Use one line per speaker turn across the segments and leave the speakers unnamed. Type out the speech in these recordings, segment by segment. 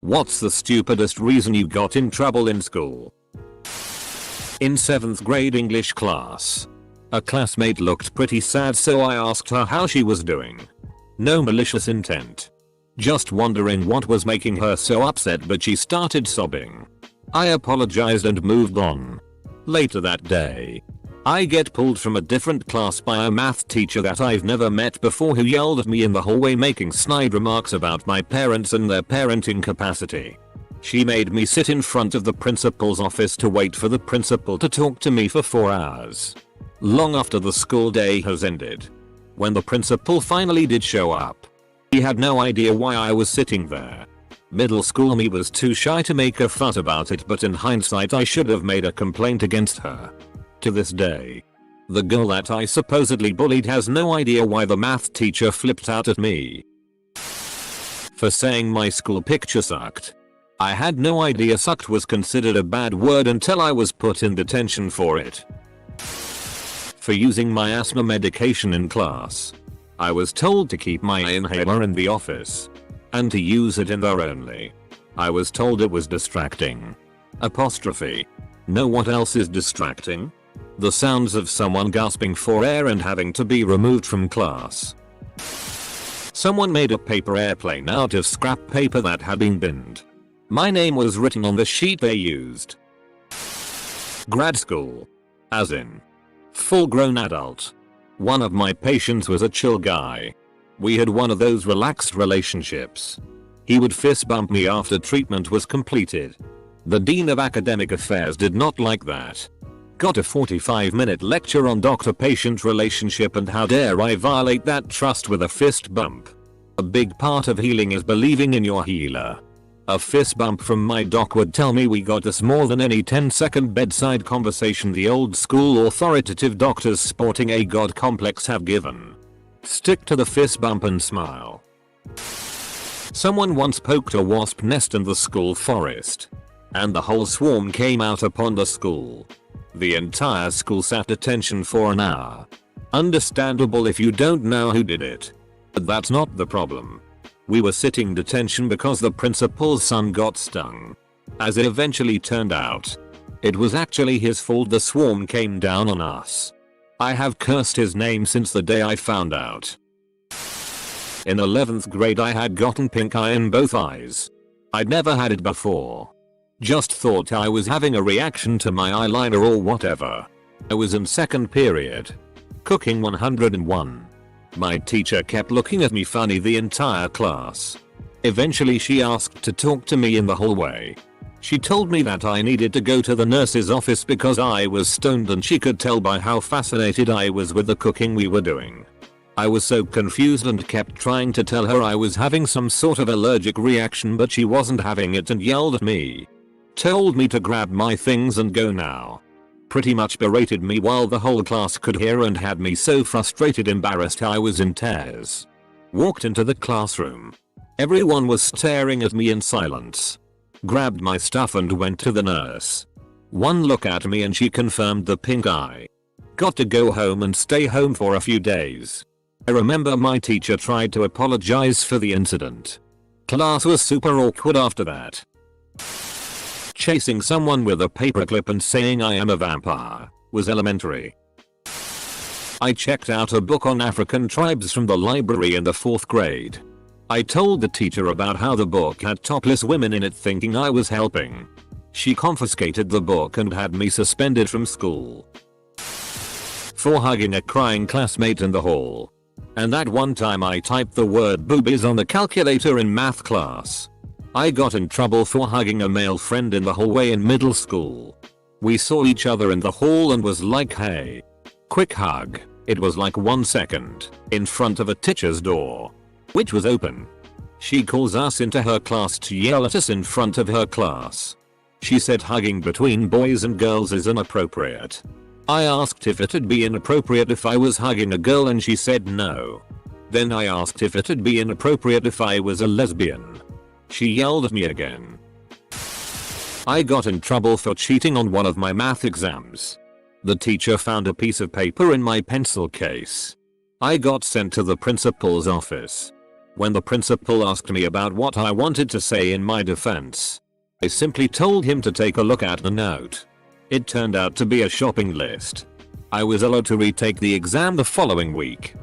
What's the stupidest reason you got in trouble in school? In 7th grade English class. A classmate looked pretty sad, so I asked her how she was doing. No malicious intent. Just wondering what was making her so upset, but she started sobbing. I apologized and moved on. Later that day, I get pulled from a different class by a math teacher that I've never met before, who yelled at me in the hallway making snide remarks about my parents and their parenting capacity. She made me sit in front of the principal's office to wait for the principal to talk to me for 4 hours. Long after the school day has ended. When the principal finally did show up, he had no idea why I was sitting there. Middle school me was too shy to make a fuss about it, but in hindsight I should have made a complaint against her. To this day, the girl that I supposedly bullied has no idea why the math teacher flipped out at me for saying my school picture sucked. I had no idea sucked was considered a bad word until I was put in detention for it. For using my asthma medication in class. I was told to keep my inhaler in the office and to use it in there only. I was told it was distracting. Apostrophe. Know what else is distracting? The sounds of someone gasping for air and having to be removed from class. Someone made a paper airplane out of scrap paper that had been binned. My name was written on the sheet they used. Grad school. As in, full grown adult. One of my patients was a chill guy. We had one of those relaxed relationships. He would fist bump me after treatment was completed. The Dean of Academic Affairs did not like that. Got a 45-minute lecture on doctor-patient relationship, and how dare I violate that trust with a fist bump. A big part of healing is believing in your healer. A fist bump from my doc would tell me we got us more than any 10-second bedside conversation the old school authoritative doctors sporting a god complex have given. Stick to the fist bump and smile. Someone once poked a wasp nest in the school forest, and the whole swarm came out upon the school. The entire school sat attention for an hour. Understandable if you don't know who did it. But that's not the problem. We were sitting detention because the principal's son got stung. As it eventually turned out, it was actually his fault the swarm came down on us. I have cursed his name since the day I found out. In 11th grade I had gotten pink eye in both eyes. I'd never had it before. Just thought I was having a reaction to my eyeliner or whatever. I was in second period. Cooking 101. My teacher kept looking at me funny the entire class. Eventually she asked to talk to me in the hallway. She told me that I needed to go to the nurse's office because I was stoned, and she could tell by how fascinated I was with the cooking we were doing. I was so confused and kept trying to tell her I was having some sort of allergic reaction, but she wasn't having it and yelled at me. Told me to grab my things and go now. Pretty much berated me while the whole class could hear and had me so frustrated, embarrassed, I was in tears. Walked into the classroom. Everyone was staring at me in silence. Grabbed my stuff and went to the nurse. One look at me and she confirmed the pink eye. Got to go home and stay home for a few days. I remember my teacher tried to apologize for the incident. Class was super awkward after that. Chasing someone with a paperclip and saying I am a vampire was elementary. I checked out a book on African tribes from the library in the 4th grade. I told the teacher about how the book had topless women in it, thinking I was helping. She confiscated the book and had me suspended from school for hugging a crying classmate in the hall. And that one time I typed the word boobies on the calculator in math class. I got in trouble for hugging a male friend in the hallway in middle school. We saw each other in the hall and was like, hey, quick hug. It was like 1 second in front of a teacher's door, which was open. She calls us into her class to yell at us in front of her class. She said hugging between boys and girls is inappropriate. I asked if it'd be inappropriate if I was hugging a girl and she said no. Then I asked if it'd be inappropriate if I was a lesbian. She yelled at me again. I got in trouble for cheating on one of my math exams. The teacher found a piece of paper in my pencil case. I got sent to the principal's office. When the principal asked me about what I wanted to say in my defense, I simply told him to take a look at the note. It turned out to be a shopping list. I was allowed to retake the exam the following week.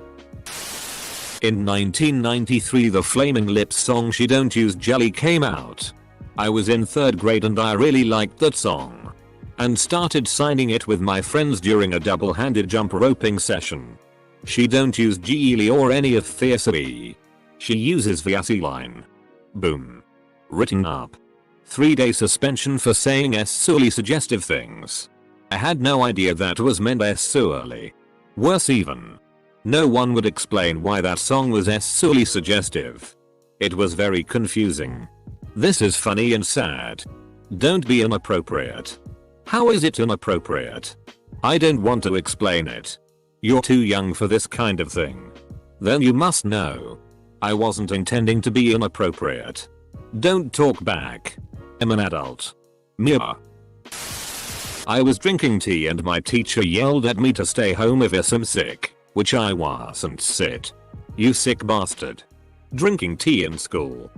In 1993, the Flaming Lips song She Don't Use Jelly came out. I was in 3rd grade and I really liked that song, and started signing it with my friends during a double-handed jump roping session. She don't use Geely or any of Fiercely. She uses Viasi line. Boom. Written up. 3-day suspension for saying sexually suggestive things. I had no idea that was meant sexually. Worse even, no one would explain why that song was sexually suggestive. It was very confusing. This is funny and sad. Don't be inappropriate. How is it inappropriate? I don't want to explain it. You're too young for this kind of thing. Then you must know. I wasn't intending to be inappropriate. Don't talk back. I'm an adult. Mia. I was drinking tea and my teacher yelled at me to stay home if I'm sick, which I wasn't. Sit. You sick bastard. Drinking tea in school.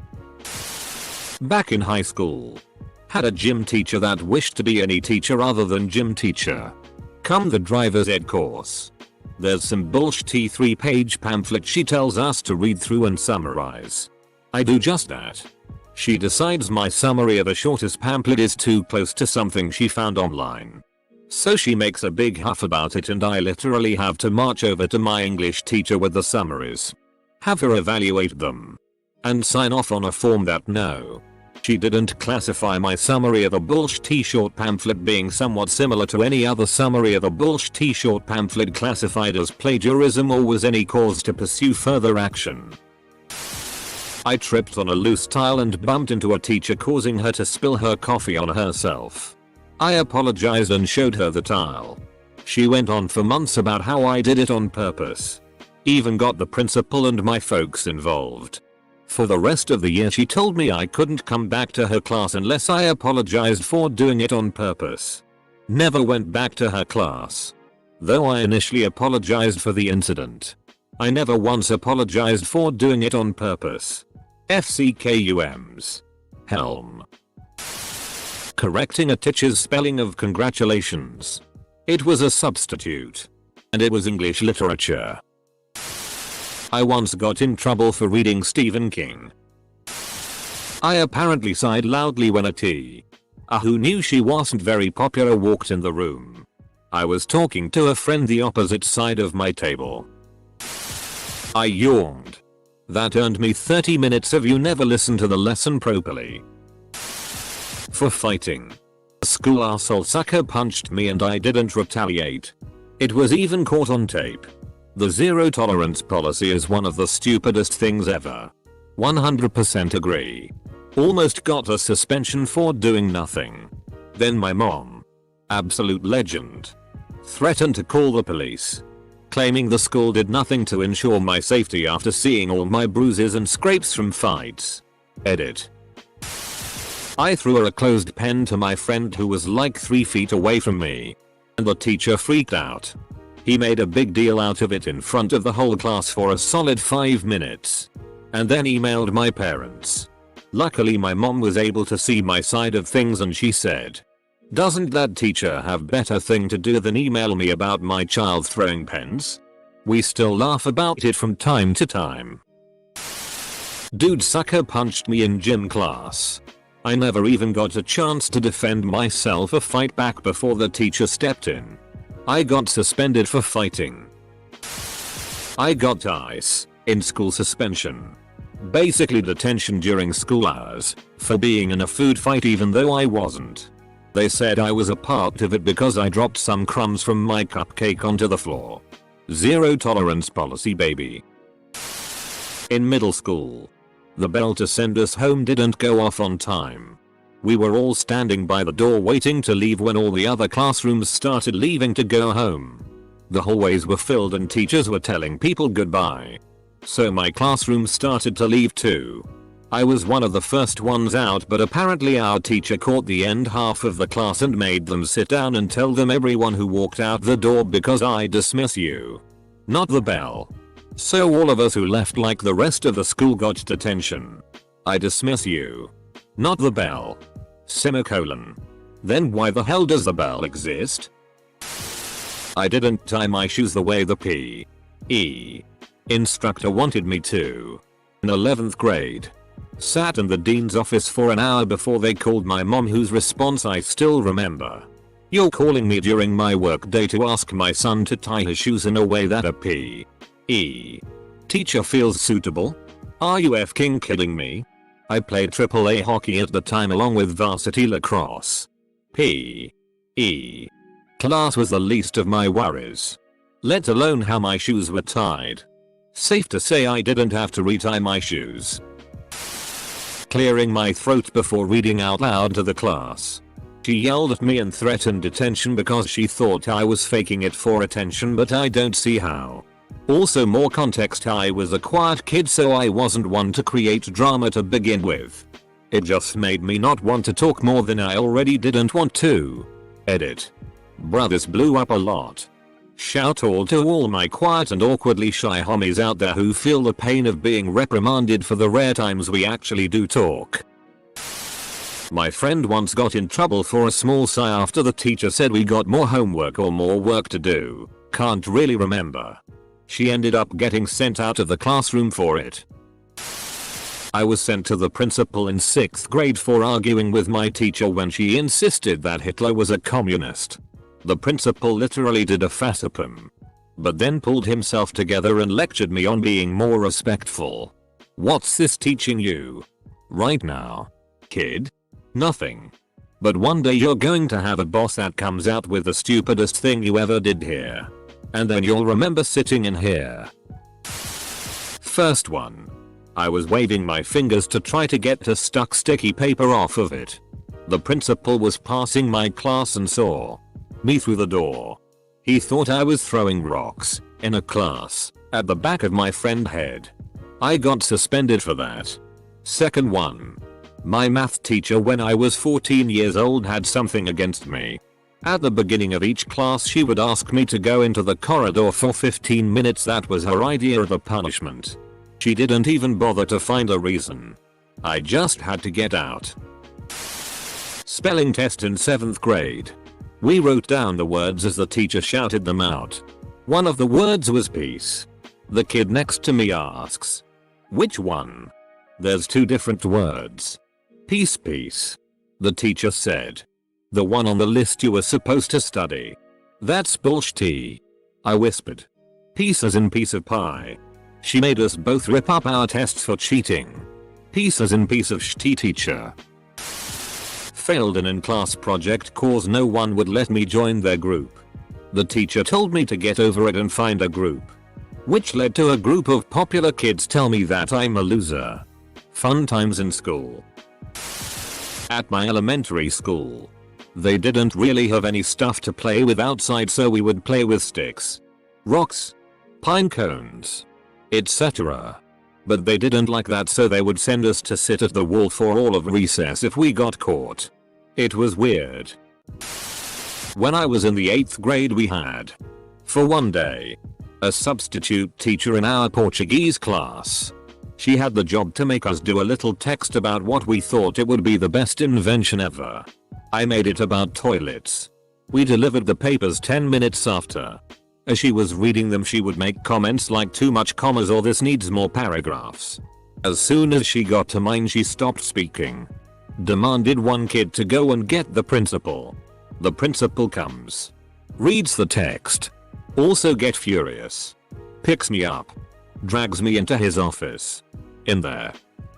Back in high school, had a gym teacher that wished to be any teacher other than gym teacher. Come the driver's ed course. There's some bullshit 3-page pamphlet she tells us to read through and summarize. I do just that. She decides my summary of the shortest pamphlet is too close to something she found online. So she makes a big huff about it and I literally have to march over to my English teacher with the summaries, have her evaluate them, and sign off on a form that no, she didn't classify my summary of a bullshit t-short pamphlet being somewhat similar to any other summary of a bullshit t-short pamphlet classified as plagiarism or was any cause to pursue further action. I tripped on a loose tile and bumped into a teacher, causing her to spill her coffee on herself. I apologized and showed her the tile. She went on for months about how I did it on purpose. Even got the principal and my folks involved. For the rest of the year she told me I couldn't come back to her class unless I apologized for doing it on purpose. Never went back to her class. Though I initially apologized for the incident, I never once apologized for doing it on purpose. FCKUMs. Helm. Correcting a teacher's spelling of congratulations. It was a substitute, and it was English literature. I once got in trouble for reading Stephen King. I apparently sighed loudly when a who knew she wasn't very popular walked in the room. I was talking to a friend the opposite side of my table. I yawned. That earned me 30 minutes of you never listened to the lesson properly. For fighting. A school arsehole sucker punched me and I didn't retaliate. It was even caught on tape. The zero tolerance policy is one of the stupidest things ever. 100% agree. Almost got a suspension for doing nothing. Then my mom, absolute legend, threatened to call the police, claiming the school did nothing to ensure my safety after seeing all my bruises and scrapes from fights. Edit. I threw a closed pen to my friend who was like 3 feet away from me, and the teacher freaked out. He made a big deal out of it in front of the whole class for a solid 5 minutes, and then emailed my parents. Luckily my mom was able to see my side of things and she said, "Doesn't that teacher have better thing to do than email me about my child throwing pens?" We still laugh about it from time to time. Dude sucker punched me in gym class. I never even got a chance to defend myself or fight back before the teacher stepped in. I got suspended for fighting. I got ICE, in school suspension. Basically detention during school hours, for being in a food fight even though I wasn't. They said I was a part of it because I dropped some crumbs from my cupcake onto the floor. Zero tolerance policy, baby. In middle school, the bell to send us home didn't go off on time. We were all standing by the door waiting to leave when all the other classrooms started leaving to go home. The hallways were filled and teachers were telling people goodbye. So my classroom started to leave too. I was one of the first ones out, but apparently our teacher caught the end half of the class and made them sit down and tell them everyone who walked out the door because I dismiss you. Not the bell. So all of us who left like the rest of the school got detention. I dismiss you. Not the bell. Semicolon. Then why the hell does the bell exist? I didn't tie my shoes the way the P.E. instructor wanted me to. In 11th grade. Sat in the dean's office for an hour before they called my mom, whose response I still remember. You're calling me during my work day to ask my son to tie his shoes in a way that a P.E. teacher feels suitable? Are you f***ing kidding me? I played AAA hockey at the time along with varsity lacrosse. P.E. class was the least of my worries. Let alone how my shoes were tied. Safe to say I didn't have to retie my shoes. Clearing my throat before reading out loud to the class. She yelled at me and threatened detention because she thought I was faking it for attention, but I don't see how. Also, more context, I was a quiet kid, so I wasn't one to create drama to begin with. It just made me not want to talk more than I already didn't want to. Edit. Brothers blew up a lot. Shout out to all my quiet and awkwardly shy homies out there who feel the pain of being reprimanded for the rare times we actually do talk. My friend once got in trouble for a small sigh after the teacher said we got more homework or more work to do. Can't really remember. She ended up getting sent out of the classroom for it. I was sent to the principal in 6th grade for arguing with my teacher when she insisted that Hitler was a communist. The principal literally did a facepalm. But then pulled himself together and lectured me on being more respectful. What's this teaching you? Right now, kid? Nothing. But one day you're going to have a boss that comes out with the stupidest thing you ever did here. And then you'll remember sitting in here. First one. I was waving my fingers to try to get the stuck sticky paper off of it. The principal was passing my class and saw me through the door. He thought I was throwing rocks in a class at the back of my friend's head. I got suspended for that. Second one. My math teacher when I was 14 years old had something against me. At the beginning of each class she would ask me to go into the corridor for 15 minutes. That was her idea of a punishment. She didn't even bother to find a reason. I just had to get out. Spelling test in 7th grade. We wrote down the words as the teacher shouted them out. One of the words was peace. The kid next to me asks, which one? There's two different words. Peace, peace. The teacher said. The one on the list you were supposed to study. That's bullshit. I whispered. Peace as in piece of pie. She made us both rip up our tests for cheating. Peace as in piece of shitty teacher. Failed an in-class project cause no one would let me join their group. The teacher told me to get over it and find a group. Which led to a group of popular kids tell me that I'm a loser. Fun times in school. At my elementary school. They didn't really have any stuff to play with outside, so we would play with sticks, rocks, pine cones, etc. But they didn't like that, so they would send us to sit at the wall for all of recess if we got caught. It was weird. When I was in the 8th grade we had, for one day, a substitute teacher in our Portuguese class. She had the job to make us do a little text about what we thought it would be the best invention ever. I made it about toilets. We delivered the papers 10 minutes after. As she was reading them she would make comments like too much commas or this needs more paragraphs. As soon as she got to mine she stopped speaking. Demanded one kid to go and get the principal. The principal comes. Reads the text. Also get furious. Picks me up. Drags me into his office. In there.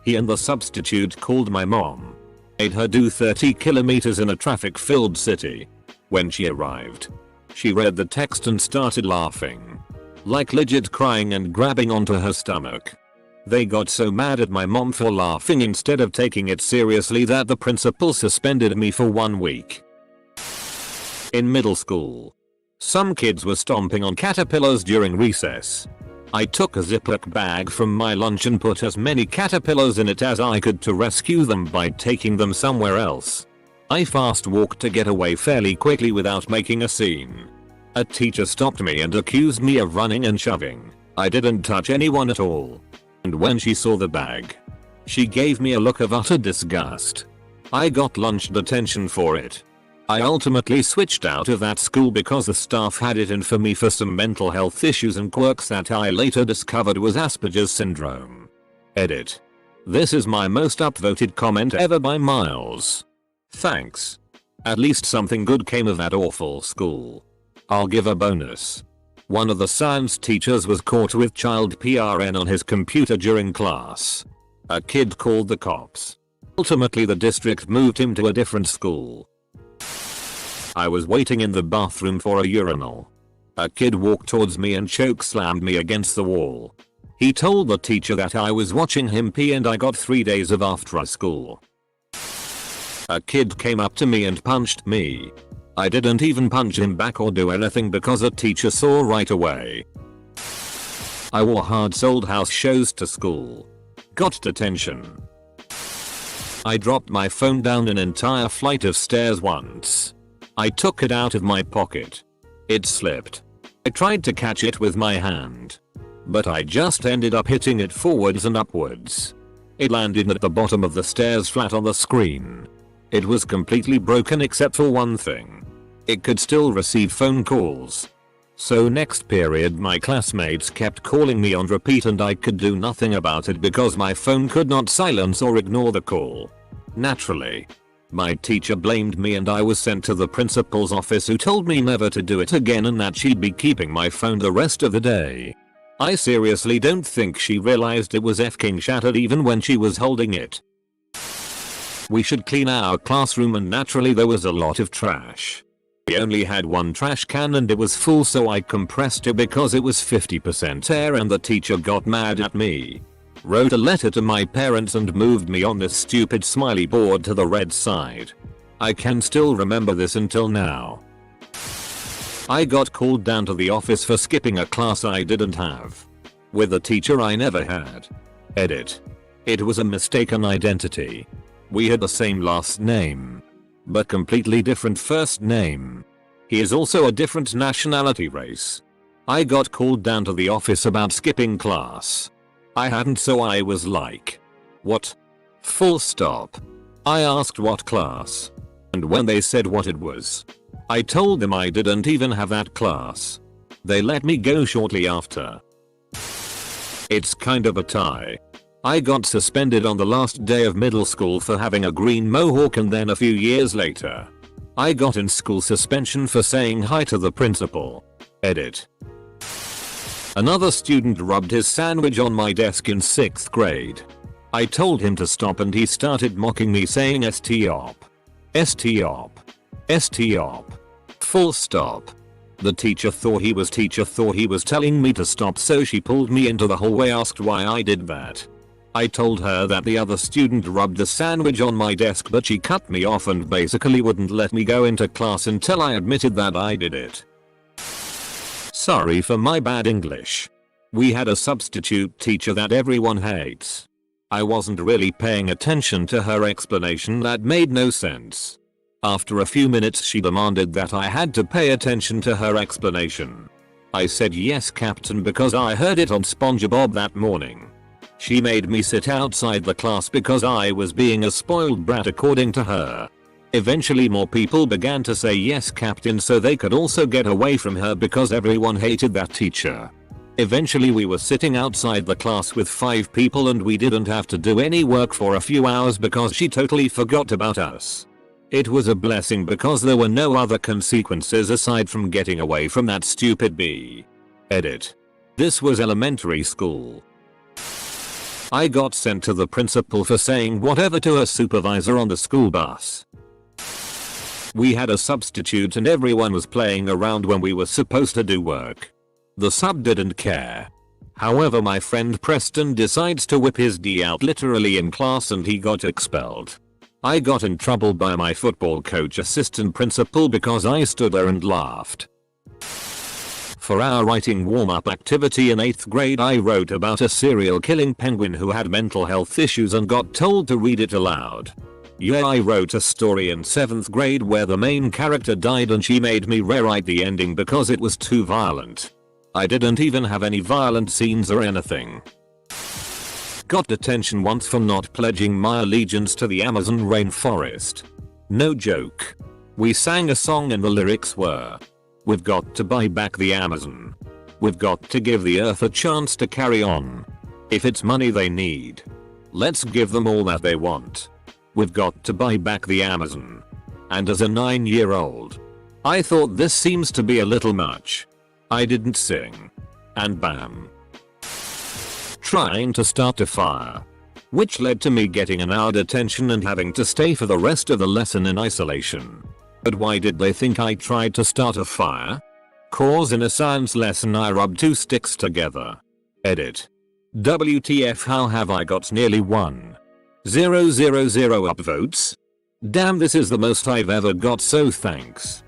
He and the substitute called my mom. Made her do 30 kilometers in a traffic-filled city. When she arrived, she read the text and started laughing. Like legit crying and grabbing onto her stomach. They got so mad at my mom for laughing instead of taking it seriously that the principal suspended me for 1 week. In middle school, some kids were stomping on caterpillars during recess. I took a Ziploc bag from my lunch and put as many caterpillars in it as I could to rescue them by taking them somewhere else. I fast walked to get away fairly quickly without making a scene. A teacher stopped me and accused me of running and shoving. I didn't touch anyone at all. And when she saw the bag, she gave me a look of utter disgust. I got lunch detention for it. I ultimately switched out of that school because the staff had it in for me for some mental health issues and quirks that I later discovered was Asperger's syndrome. Edit. This is my most upvoted comment ever by miles. Thanks. At least something good came of that awful school. I'll give a bonus. One of the science teachers was caught with child PRN on his computer during class. A kid called the cops. Ultimately the district moved him to a different school. I was waiting in the bathroom for a urinal. A kid walked towards me and chokeslammed me against the wall. He told the teacher that I was watching him pee and I got 3 days of after school. A kid came up to me and punched me. I didn't even punch him back or do anything because a teacher saw right away. I wore hard-soled house shoes to school. Got detention. I dropped my phone down an entire flight of stairs once. I took it out of my pocket. It slipped. I tried to catch it with my hand, but I just ended up hitting it forwards and upwards. It landed at the bottom of the stairs flat on the screen. It was completely broken except for one thing. It could still receive phone calls. So next period my classmates kept calling me on repeat and I could do nothing about it because my phone could not silence or ignore the call. Naturally, my teacher blamed me and I was sent to the principal's office, who told me never to do it again and that she'd be keeping my phone the rest of the day. I seriously don't think she realized it was f***ing shattered even when she was holding it. We should clean our classroom and naturally there was a lot of trash. We only had one trash can and it was full, so I compressed it because it was 50% air and the teacher got mad at me. Wrote a letter to my parents and moved me on this stupid smiley board to the red side. I can still remember this until now. I got called down to the office for skipping a class I didn't have. With a teacher I never had. Edit. It was a mistaken identity. We had the same last name, but completely different first name. He is also a different nationality race. I got called down to the office about skipping class. I hadn't, so I was like, what? Full stop. I asked what class, and when they said what it was, I told them I didn't even have that class. They let me go shortly after. It's kind of a tie. I got suspended on the last day of middle school for having a green mohawk, and then a few years later, I got in school suspension for saying hi to the principal. Edit. Another student rubbed his sandwich on my desk in 6th grade. I told him to stop and he started mocking me saying stop. Stop. Stop. Full stop. The teacher thought he was telling me to stop, so she pulled me into the hallway, asked why I did that. I told her that the other student rubbed the sandwich on my desk, but she cut me off and basically wouldn't let me go into class until I admitted that I did it. Sorry for my bad English. We had a substitute teacher that everyone hates. I wasn't really paying attention to her explanation that made no sense. After a few minutes she demanded that I had to pay attention to her explanation. I said yes, Captain, because I heard it on SpongeBob that morning. She made me sit outside the class because I was being a spoiled brat, according to her. Eventually more people began to say yes, Captain, so they could also get away from her because everyone hated that teacher. Eventually we were sitting outside the class with 5 people and we didn't have to do any work for a few hours because she totally forgot about us. It was a blessing because there were no other consequences aside from getting away from that stupid bee. Edit. This was elementary school. I got sent to the principal for saying whatever to a supervisor on the school bus. We had a substitute and everyone was playing around when we were supposed to do work. The sub didn't care. However, my friend Preston decides to whip his D out literally in class and he got expelled. I got in trouble by my football coach assistant principal because I stood there and laughed. For our writing warm-up activity in 8th grade I wrote about a serial killing penguin who had mental health issues and got told to read it aloud. Yeah, I wrote a story in 7th grade where the main character died and she made me rewrite the ending because it was too violent. I didn't even have any violent scenes or anything. Got detention once for not pledging my allegiance to the Amazon rainforest. No joke. We sang a song and the lyrics were, "We've got to buy back the Amazon. We've got to give the earth a chance to carry on. If it's money they need, let's give them all that they want. We've got to buy back the Amazon." And as a 9-year-old, I thought this seems to be a little much. I didn't sing. And bam. Trying to start a fire. Which led to me getting an hour detention and having to stay for the rest of the lesson in isolation. But why did they think I tried to start a fire? Cause in a science lesson I rubbed 2 sticks together. Edit. WTF, how have I got nearly 1,000 upvotes? Damn, this is the most I've ever got, so thanks.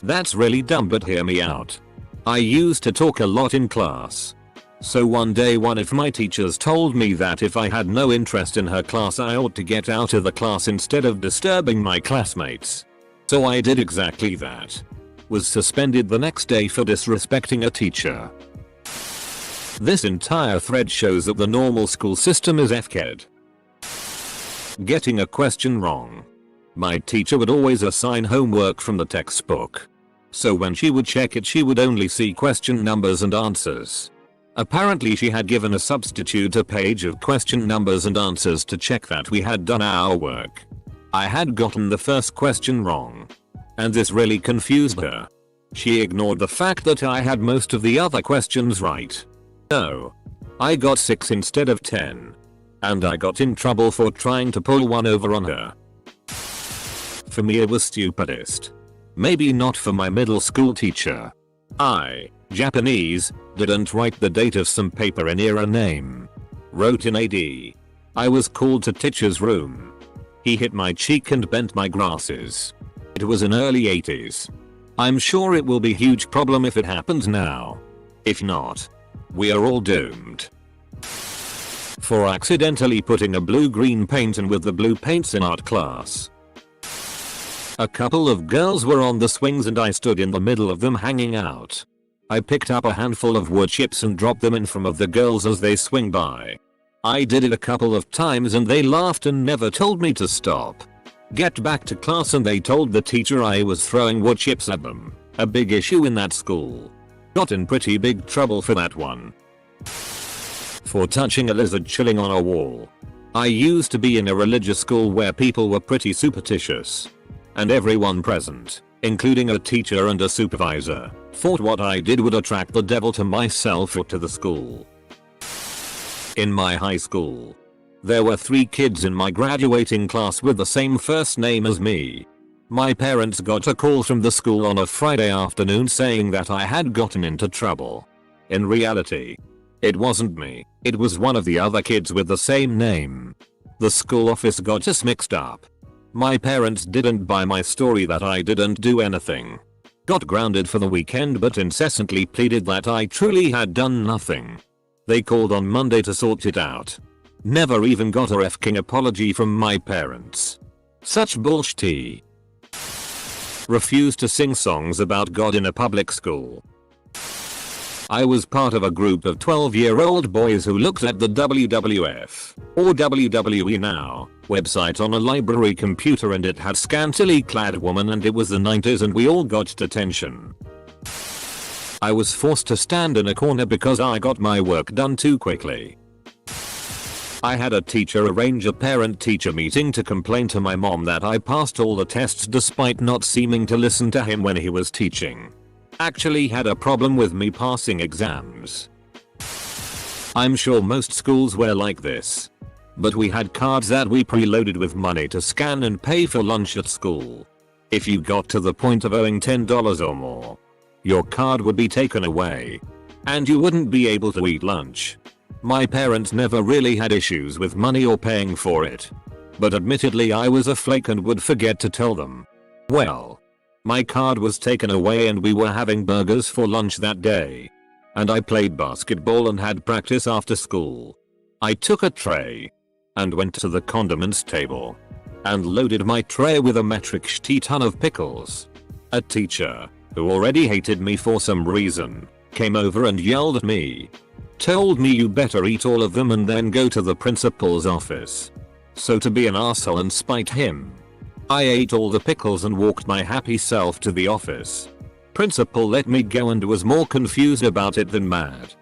That's really dumb, but hear me out. I used to talk a lot in class. So one day one of my teachers told me that if I had no interest in her class I ought to get out of the class instead of disturbing my classmates. So I did exactly that. Was suspended the next day for disrespecting a teacher. This entire thread shows that the normal school system is FK'd. Getting a question wrong. My teacher would always assign homework from the textbook. So when she would check it she would only see question numbers and answers. Apparently she had given a substitute a page of question numbers and answers to check that we had done our work. I had gotten the first question wrong. And this really confused her. She ignored the fact that I had most of the other questions right. So, I got 6 instead of 10. And I got in trouble for trying to pull one over on her. For me it was Stupidest. Maybe not for my middle school teacher. Japanese, didn't write the date of some paper in era name. Wrote in AD. I was called to teacher's room. He hit my cheek and bent my glasses. It was in early 80s. I'm sure it will be a huge problem if it happens now. If not, we are all doomed. For accidentally putting a blue-green paint in with the blue paints in art class. A couple of girls were on the swings and I stood in the middle of them hanging out. I picked up a handful of wood chips and dropped them in front of the girls as they swing by. I did it a couple of times and they laughed and never told me to stop. Get back to class and they told the teacher I was throwing wood chips at them. A big issue in that school. Got in pretty big trouble for that one. For touching a lizard chilling on a wall. I used to be in a religious school where people were pretty superstitious. And everyone present, including a teacher and a supervisor, thought what I did would attract the devil to myself or to the school. In my high school, there were 3 kids in my graduating class with the same first name as me. My parents got a call from the school on a Friday afternoon saying that I had gotten into trouble. In reality, it wasn't me, it was one of the other kids with the same name. The school office got us mixed up. My parents didn't buy my story that I didn't do anything. Got grounded for the weekend but incessantly pleaded that I truly had done nothing. They called on Monday to sort it out. Never even got a f***ing apology from my parents. Such bullshit. Refused to sing songs about God in a public school. I was part of a group of 12-year-old boys who looked at the WWF, or WWE now, website on a library computer and it had scantily clad women and it was the 90s and we all got detention. I was forced to stand in a corner because I got my work done too quickly. I had a teacher arrange a parent-teacher meeting to complain to my mom that I passed all the tests despite not seeming to listen to him when he was teaching. Actually had a problem with me passing exams. I'm sure most schools were like this. But we had cards that we preloaded with money to scan and pay for lunch at school. If you got to the point of owing $10 or more, your card would be taken away. And you wouldn't be able to eat lunch. My parents never really had issues with money or paying for it. But admittedly I was a flake and would forget to tell them. Well, my card was taken away and we were having burgers for lunch that day. And I played basketball and had practice after school. I took a tray and went to the condiments table and loaded my tray with a metric ton of pickles. A teacher who already hated me for some reason, came over and yelled at me. Told me you better eat all of them and then go to the principal's office. So to be an arsehole and spite him, I ate all the pickles and walked my happy self to the office. Principal let me go and was more confused about it than mad.